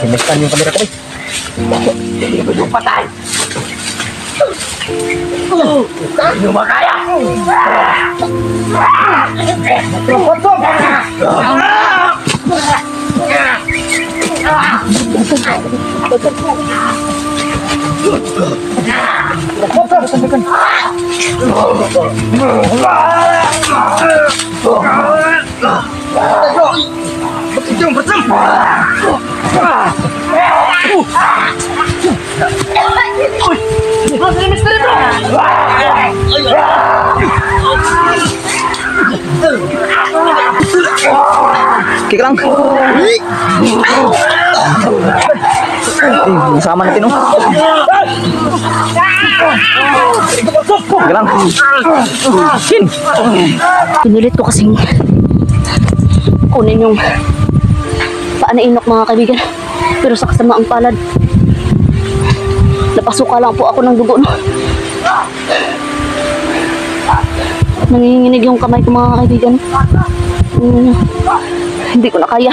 Sinistan yung kamera ko. Hindi ko yung patay. Hindi mo makaya. Kik lang. Sama natin oh. Kik lang. Kin. Pinilit ko kasing kunin yung paa na Inok, mga kaibigan. Pero sa kasamaang palad, napasuka lang po ako ng dugo, no? Nanginginig yung kamay ko, mga kaibigan. Hindi ko na kaya.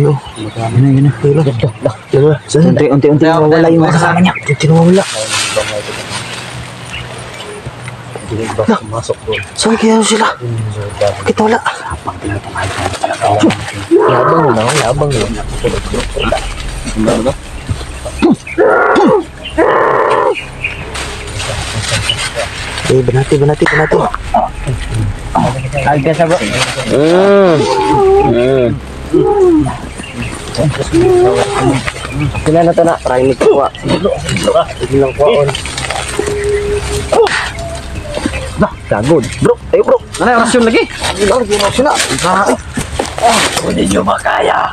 Yun na. Unti-unti nawawala yung mga kasama niya. Unti nawawala. Saan kaya sila? Bakit wala? Labang lang. Banati. Agad sa bro. Sila na ito na. Parang hindi ko kuha. Hindi lang kuha on. Gagod. Bro, ayo bro. Ano yung rasyon lagi? Rasyon na. Hindi nyo makaya.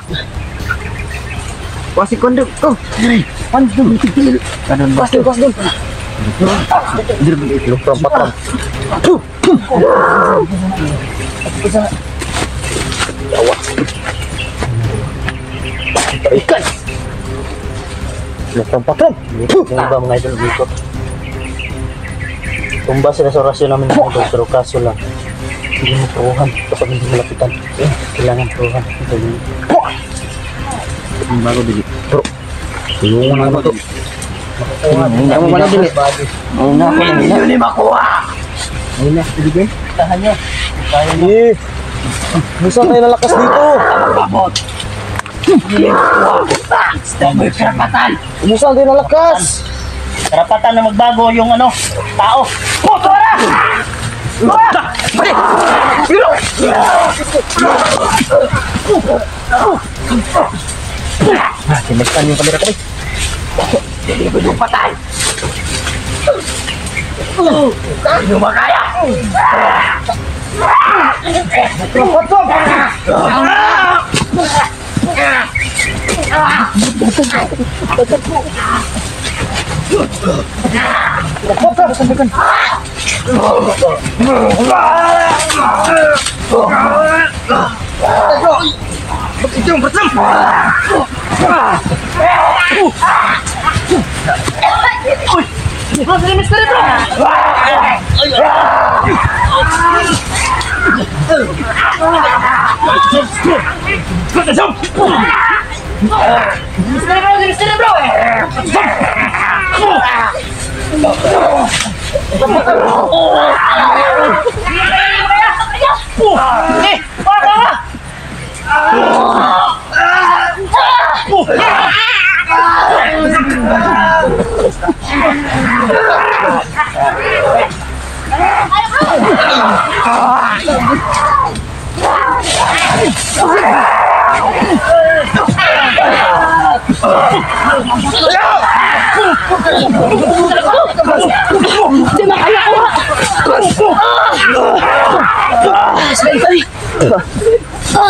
Kuwasi kondok. Kondok. Kuwas dun. Hindi rin ito. Perempatan. Jawa. Ikan. Perempatan. Tumba mga idol dito. Tumba sila sa rasyon namin ng idol. Pero kaso lang. Hindi mo peruhan kapag hindi malapitan. Kailangan peruhan. Ang bago dili. Bro. Tulungan na ba ito? Hindi mo wala dili. Hindi nyo ni makuha. Ayun na. Ibigay. Tahan nyo. Eh. Masa kayo nalakas dito? Abot. Hindi makuha. Stay mo yung karapatan. Masa kayo nalakas? Karapatan na magbago yung tao. Puto na! Sinistan yung kamera ko. Hindi ko yung patay. Hindi mo makaya.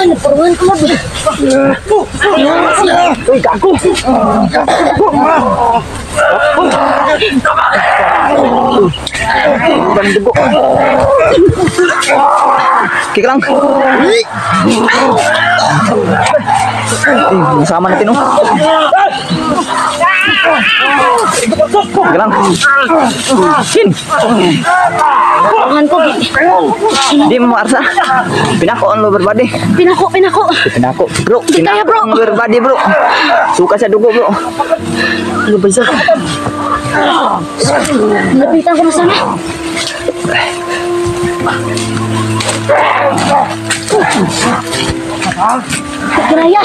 Naparuhan ko mag. Uy, gago! Bandugo! Kik lang! Masama natin, oh. Sige lang. Sin. Tangan ko. Hindi mo arsa. Pinako ang lower body. Pinako. Pinako. Bro, Di kaya, bro. ang lower body, bro. Suka sa dugo, bro. Ano ba isa? Lapitan ko na sana. Kiraya.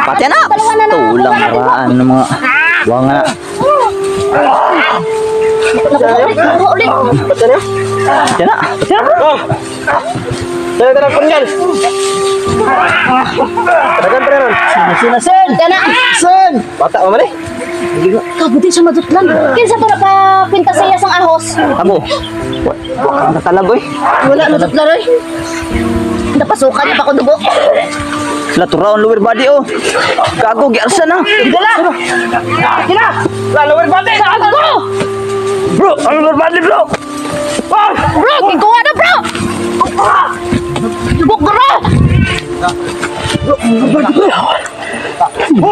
Pati na. Tulang maraan ng mga buwang na. Ulit. Pati na. Oh! Tara, punyan! Tagan pa rin. Sina, Sen! Kana. Sen! Bata mo mali? Kabuti sa madutlan. Kinsa para pa kwinta sa iyasang ahos. Amo. Ang tatala, boy. Wala madutlan oy. Napasukan niya pa ko dugo. Latura ang lower body, oh. Gago, giarsa na. Dala. Kina! Lower body! Saan ko? Bro! Ang lower body, bro! Oh! Bro, kikuha na bro. Dubok bro.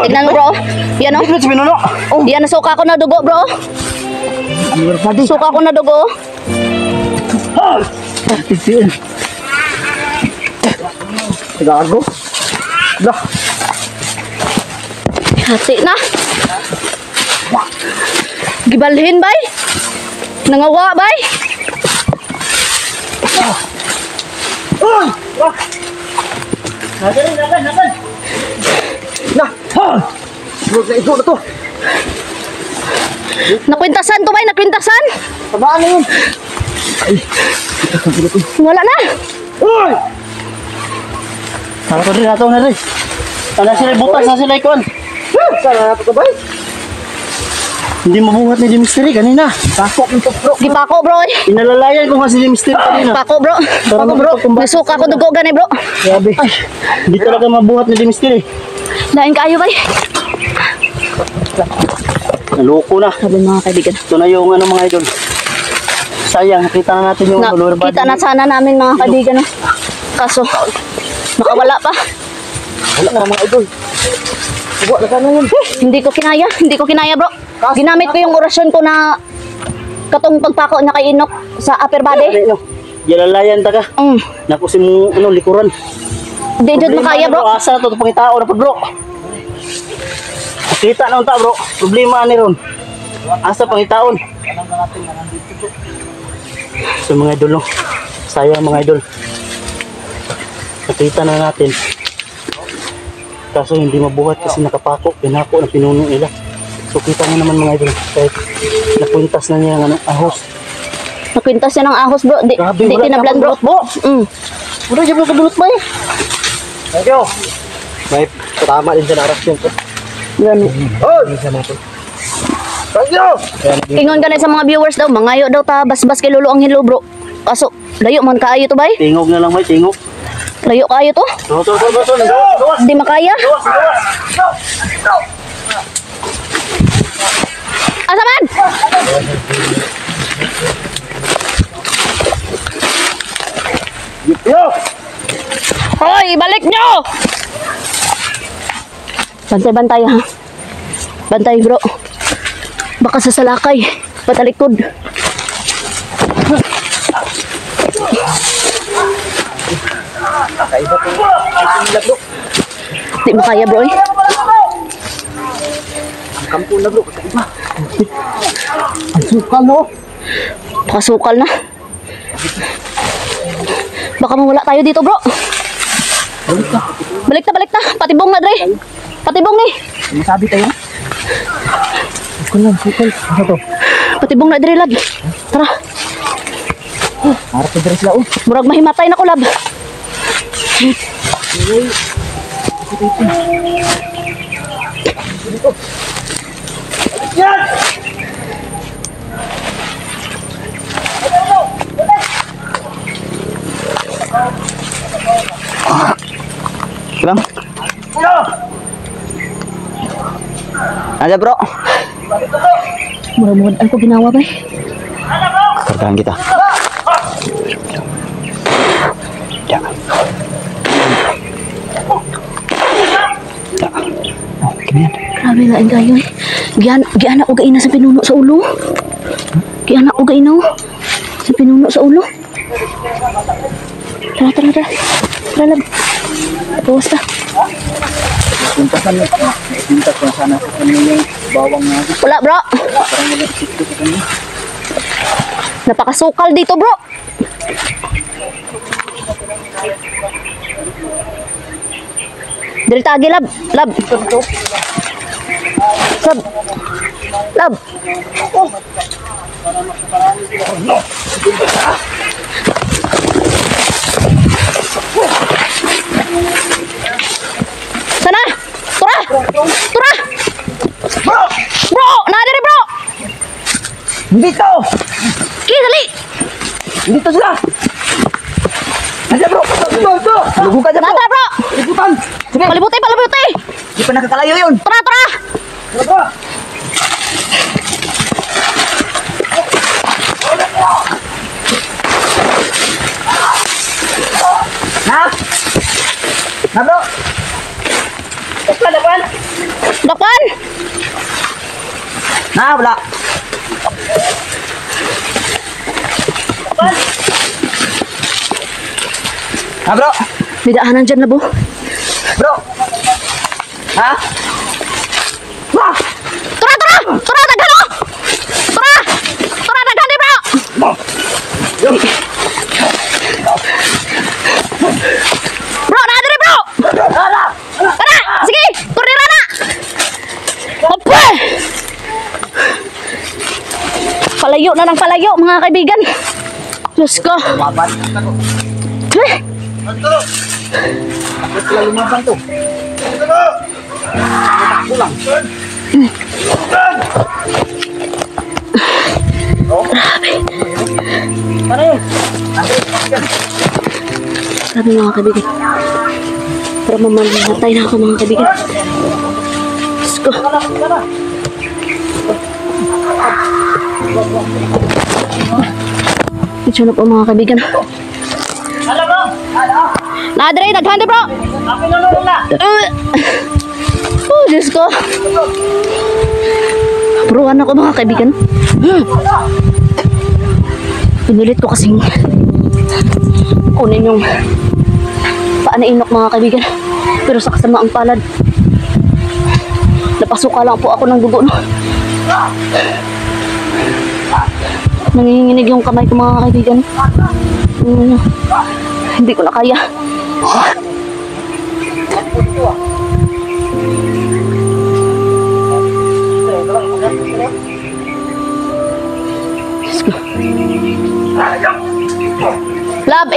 Tignan mo bro. Yan o. Ano si Pinuno? Yan, suka ko na dugo bro. Ang lower body! Suka ko na dugo. Gago! Dah! Hati na. Gibalhin bay. Nangawa bay. Nagan! Nah! Bro, ikaw na to! Nakwintasan to bay, nakwintasan. Tabaan na yun! Wala na. Uy! Saan ko rin nato na rin? Sana sila butas na sila ikon. Sana nato ka ba? Hindi mabungat ni Mystery kanina. Pakok nito bro. Gipako bro. Inalalayan ko nga si Mystery kanina. Pako bro. Pako bro. Nasuka ko dugo gani bro. Grabe. Ay, hindi talaga mabuhat ni Mystery. Lain kayo bay. Naloko na. Sabi mga kaibigan. Ito na yung ano mga idol. Sayang, nakita na natin yung lower body. Kita na sana namin mga kaibigan. No? Kaso, nakawala pa. Wala na mga idol. Buwa na sana yun. Hindi ko kinaya bro. Ginamit ko yung orasyon ko na katong pagpako na kay Inok sa upper body. Ano? Yalalayan ta ka. Naku si mo ano, likuran. Hindi jud makaya bro. Asa na to pangitao na po bro. Kita na unta bro. Problema ni ron. Asa pangitaon. So mga idol no. Sayang mga idol. Nakita na natin. Kaso hindi mabuhat kasi nakapako. Pinako ng pinuno nila. So kita na naman mga idol. Kahit napuntas na niya ng ahos. Nakwintas siya ng ahos bro. Di wala tinablan na bro. Wala dyan mo kadulot ba eh? Thank you. May tama din sa narasyon ko. Yan. Oh! Thank you! Ingon ka na sa mga viewers daw. Mangayo daw ta. Bas-bas kay Lolo ang hilo bro. Kaso, layo man kaayo to bay. Tingog na lang may tingog. Layo kaayo to. Ito. Hindi makaya. Asa man? Yo! Hoy, balik nyo! Bantay-bantay ha. Bantay bro. Baka sa salakay. Patalikod. Kakaiba po. Kakaiba bro. Di makaya bro eh. Kampo na bro. Kakaiba. Ang sukal no? Pakasukal na. Baka mawala tayo dito bro. Balik na. Patibong na dre. Patibong ni. Masabi tayo. Sukal. Ano to? Patibong na dre lab. Tara. Harap na dress lao. Murag mahimatay na ko lab. Yan! Lang. Ada bro. Murag-murag ako ginawa ba eh. Kargahan kita. Ya. Grabe nga ang gayo eh. Giana ko gaina sa pinuno sa ulo. Giana ko gaina sa pinuno sa ulo. Tara. Tara, lab. Bawas ka. Puntasan mo. Puntas ko sana sa kanila yung bawang nga. Wala, bro. Parang nag-isip ko sa kanila. Napakasukal dito, bro. Dali tagi, lab. Lab. Lab. Sana. Tura. Bro, nadiri, bro. Dito! Kaya, dali. Dito sila! Nandiyan bro! Ito! Lubukan dyan bro! Tara, bro. Lubukan! Sige! Palibuti. Di pa nakakalayo yun! Tara. Tara bro! Na! Na bro! Dapan! Dakpan. Na! Wala! Na bro! May daanan dyan, labo. Bro! Ha? Wah! Tara, daghan o! Tara, daghan di, bro! Bro, nadiri, bro! Tara! Sige, turnira na! Ope! Palayo na ng palayo, mga kaibigan. Diyos ko. Lumaban! Eh, Bakit sila lumaban to? Takbo lang! Ano yun? Grabe mga kaibigan. Pero mamamatay na ako mga kaibigan. Diyos ko. Ito na po mga kaibigan. Hala bro! Hala! Nadre, naghandi bro! Ako nanonood na! Oh, Diyos ko. Buruan ako mga kaibigan. Pinilit ko kasing kunin yung paanainok mga kaibigan. Pero sa kasamaang palad, napasuka lang po ako ng dugo. No? Nanginginig yung kamay ko mga kaibigan. Hindi ko na kaya. Lab,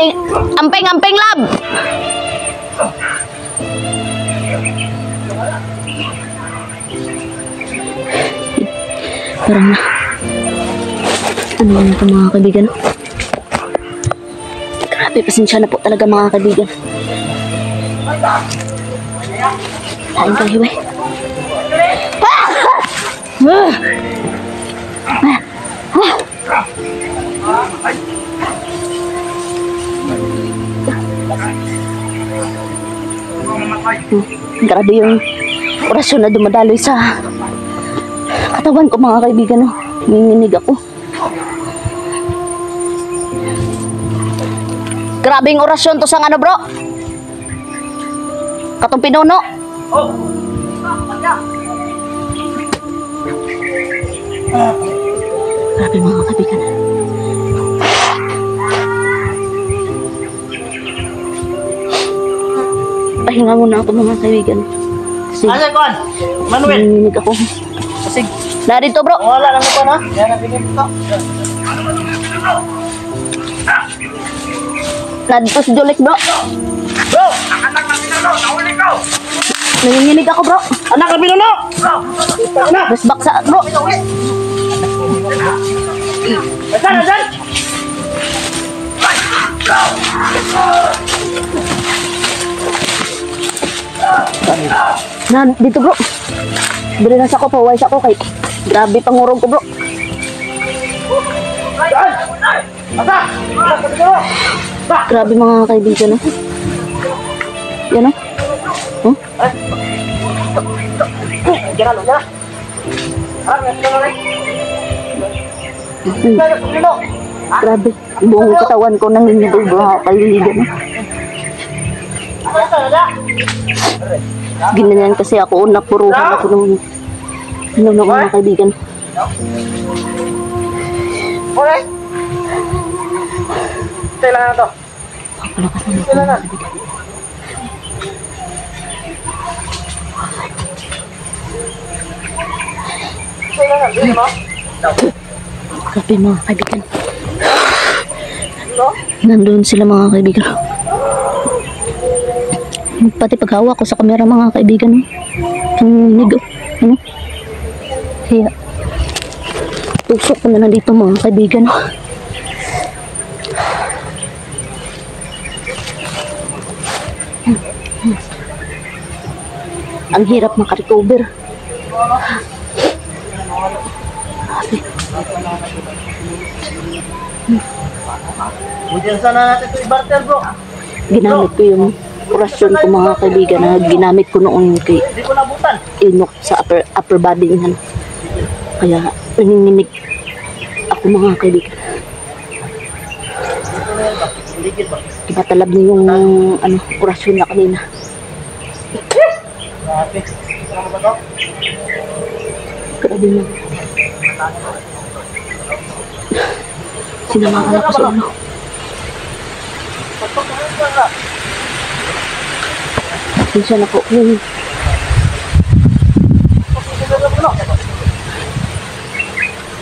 amping lab. Parang na. Ano na ito mga kaibigan? Grabe, pasensya na po talaga mga kaibigan. Kain tayo ba? Grabe yung orasyon na dumadaloy sa katawan ko mga kaibigan. No? Nanginginig ako. Grabe yung orasyon to sa ano bro? Katong pinuno. Grabe mga kaibigan. Pahinga muna ako mga kaibigan. Kasi Asa kon? Manuel! nanginginig ako. Kasig! Narito bro. Wala lang ko na. Yan ang pinip ko. Narito si Jolik bro. Bro! Anak na pinuno! Nahuli ko! Nanginginig ako bro. Anak na pinuno! Bro! Na! Mas baksa bro. Asan! Na dito bro. Bili na sa ko, paway sa ko kay grabe pangurog ko bro. Grabe mga kaibigan no. Yan no. Huh? Grabe, buong katawan ko nanginginig mga kaibigan. Ginanyan kasi ako, napuruhan ako nung mga kaibigan. Okay. Kailangan na to. Kailangan. Kailangan. Hindi mo? Grabe mga kaibigan. Nandun sila mga kaibigan. Pati paghawa ko sa kamera mga kaibigan. Ang nigo. Ano? Kaya tusok ko na nandito mga kaibigan. Ang hirap makarecover. Budiyan sana natin ito i-barter bro. Ginamit ko yung orasyon ko mga kaibigan na ginamit ko noon kay Hindi ko nabutan. Inok sa upper body niyan. Kaya nanginginig ako mga kaibigan. Ligid ba? Ibatalab niyo yung orasyon na kanina. Grabe. Ano ba to? Grabe na. Sinamahan ako sa ulo. Minsan ako,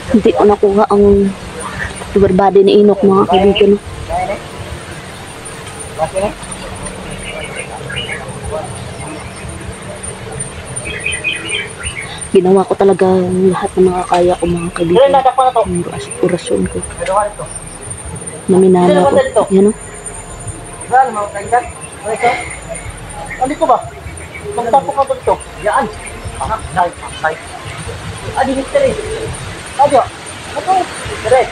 hindi ko nakuha ang upper body ni Inok mga kaibigan. Ginawa ko talaga lahat ng mga kaya ko mga kaibigan. Yung orasyon ko. Naminana ko. Yan o. Saan mga kaibigan? Ano ko ba? Magtapok ka dito. Yan. Ay. Adi history. Adyo. Ako. Dire.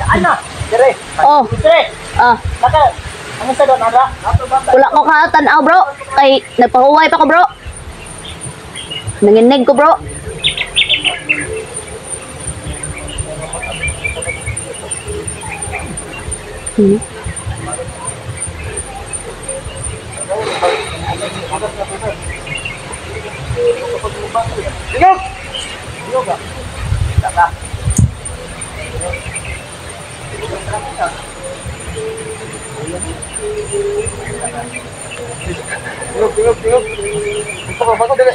Yan na. Dire. Oh. Dire. Naka. Ano sa doon, Andra? Wala ko katanaw bro. Kay nagpahuway pa ko bro. Nanginig ko bro. Sige! Yoga. Daga. Tingog. Ito ko, bago dili.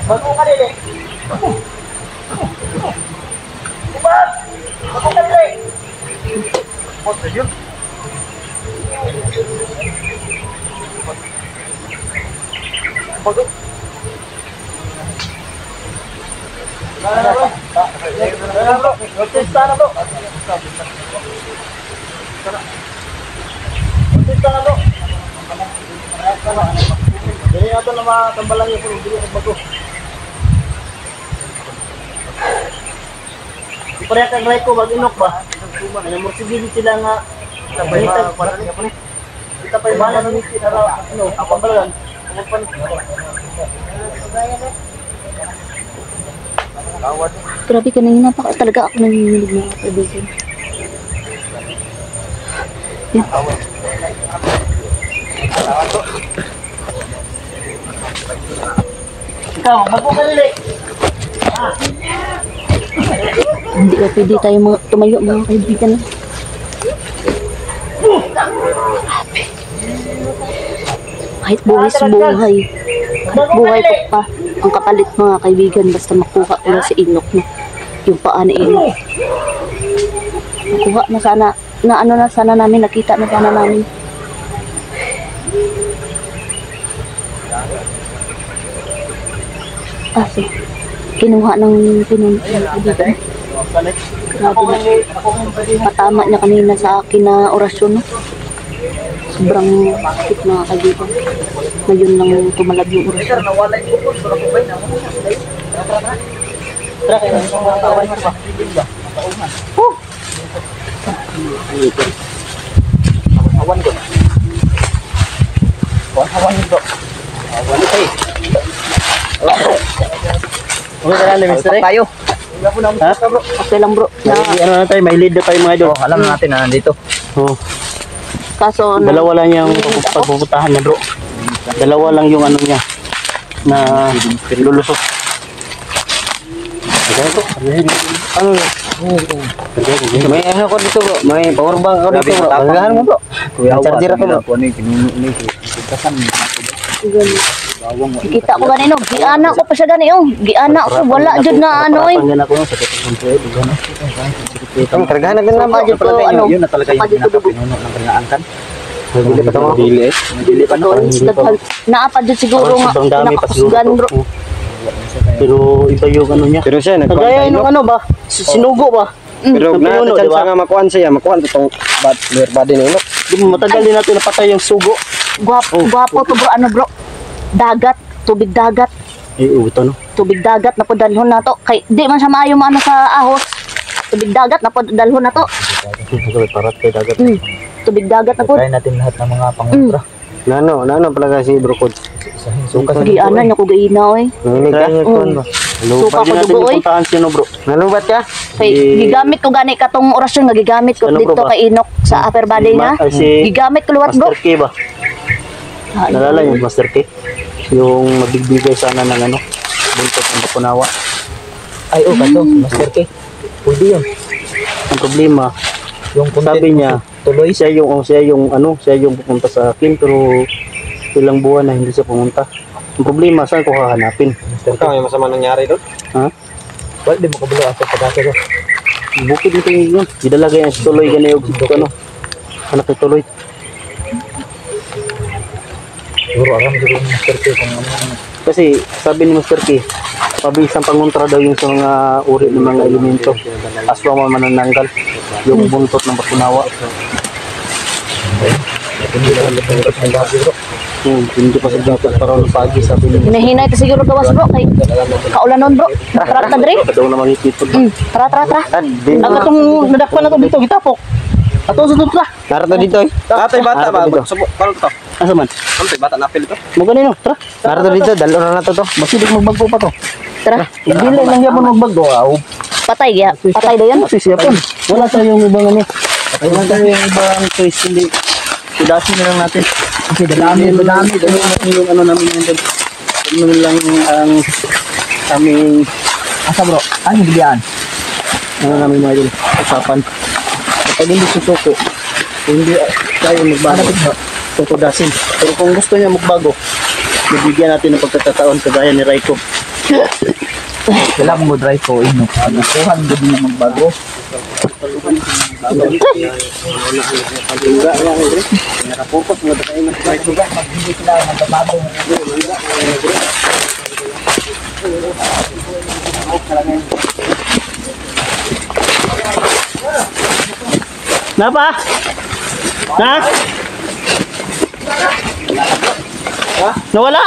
Bago ka dili. Ubat! Bago ka dili. What the hell? Bago. Bro. Artista na bro. Artista na bro. Dili nato na matambalan yung pulong dili bago. Ipareha kang right ko mag-inok ba? Ano mo sige sila nga banita para niya po ni. Kita pa yung bala ni kita ano, apambalan. Magpan. Grabe kanina pa talaga ako nanginginig mga kaibigan. Yan. Ikaw, bago ka nili. Hindi ka pwede tayo tumayo mga kaibigan. Kahit buhay sa buhay. Kahit buhay ko pa. Ang kapalit mga kaibigan basta makuha ko na si Inok na. Yung paa ni Inok. Makuha na sana. Na ano na sana namin. Nakita na sana namin. Kasi kinuha ng kaibigan. Grabe na. Patama niya kanina sa akin na orasyon. No? Sobrang sakit mga kaibigan. Ngayon lang tumalab yung oras. Sir, nawala yung bukod. Sura ko ba yun? Tara, kaya nang mga tawag niya pa. Oh! Awan ko. Awan ko. Awan ko eh. Okay, tara na, mister. Tayo. Ha? Okay lang bro. Na, Ano na tayo, may lead na tayo mga idol. Alam natin na nandito. Oh. kaso na, Dalawa lang yung pagpuputahan niya, bro. Dalawa lang yung ano niya na lulusot. Ano? May ano ko dito bro. May power bank ako dito bro. Paglahan mo bro. May charger ako bro. Ano yung kinuno ni Kasan. kita ko ganino. Giana ko pa siya ganino. Giana ko. Wala jud na ano eh. Pangyan ako sa katong Ang kargahan na ganun ba? Dito, ano, Yun na talaga yung dito, pinaka-pinuno ng kanyaan. Bili pa ito. Bili pa no. Naapa jud siguro nga. Sobrang dami pa siguro. Pinakakusgan bro. Pero iba yung ano niya. Pero siya Kagaya nung ano ba? Sinugo ba? Pero Sa pinuno, na di ba? nga makuan siya, makuan to tong lower body ni Inok. Di ba matagal din natin napatay yung sugo. Gwapo to bro. Ano bro? Dagat. Tubig dagat. Eh, ito no. Tubig dagat na po dalhon na to. Kay di man siya maayo ano sa ahos. Tubig dagat na po dalhon na to. Parat kay dagat. Tubig dagat na po. Try natin lahat ng mga pangontra. Nano pala si Brokod. Suka Giana niya ko gaina oy. Nini ka? Suka ko natin dugo oy. puntahan sino bro. Nalubat ka? Kay gigamit ko gani katong orasyon nga gigamit ko Ano, bro, dito ba? kay Inok sa upper body niya. Ay, si Gigamit ko luwat bro. Master K ba? Nalala yung Master K? Yung magbibigay sana ng ano, buntot ng Bakunawa. Ay, kaso, Master K. Pwede yun. Ang problema, Yung sabi niya, tuloy. siya yung pupunta sa akin, pero ilang buwan na hindi siya pumunta. Ang problema, saan ko hahanapin? Ikaw, may masama nangyari doon? Ha? Wala, di mo kabalo sa pagkasa ko. Bukid nito yun. Gidalaga yan si Tuloy ganayog ano. Anak ni Tuloy. Siguro, aram siguro yung Master K kung ano. Kasi sabi ni Mr. K, pabilis ang pangontra daw yung sa mga uri ng mga elemento. Aswang man manananggal. Yung buntot ng Bakunawa. Hindi pa sa dapat para ng pagi sabi ni Hinahinay ta siguro gawas bro kay kaulanon bro. Tara ta dre. daw na makikipod. Tara. Ang atong nadakpan na to dito, gitapok. Ato sa tutra. Narito dito eh. Atay bata ba? Narito dito. Paano to? Asa man? Atay bata na ito? Mo ganino, tara. Narito dito, dalo na to. Basidik magbago pa to. Tara. Dili lang yapon magbago. Patay ya. Patay daw yan. Kasi siya po. Wala tayong ibang ano. Wala tayong ibang choice. Hindi. Sudasin na lang natin. Kasi dami. Yung ano namin yun doon. Ano lang ang aming Asa bro? Ano yung bigyan? ano namin mga yun. Usapan. Kapag hindi susuko, hindi tayo magbago. Tutudasin. Pero kung gusto niya magbago, bibigyan natin ng pagkakataon kagaya ni Raiko. Kailangan mo drive ko, Inok. Nakuhan mo din na magbago. Nakapupot mo tayo ng Raiko. Hindi sila magbabago. Napa? Na? Nawala?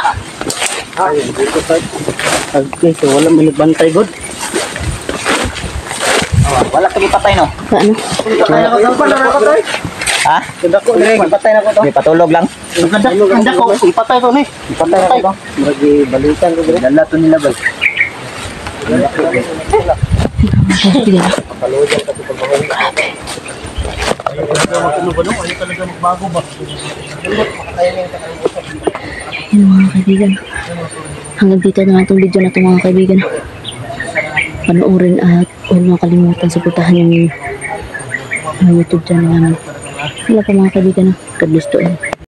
Okay, so wala may nagbantay god. Wala kami patay no? Ano? Ha? Ko dire, patay na ko to. May patulog lang. Ganda ko, ipatay ko ni. Patay na ko. Magi balikan ko dire. Dala to nila ba? Yun mga kaibigan. Hanggang dito na lang itong video na ito mga kaibigan. Panoorin at huwag mga kalimutan suportahan yung YouTube channel namin. Wala pa mga kaibigan. God bless to all.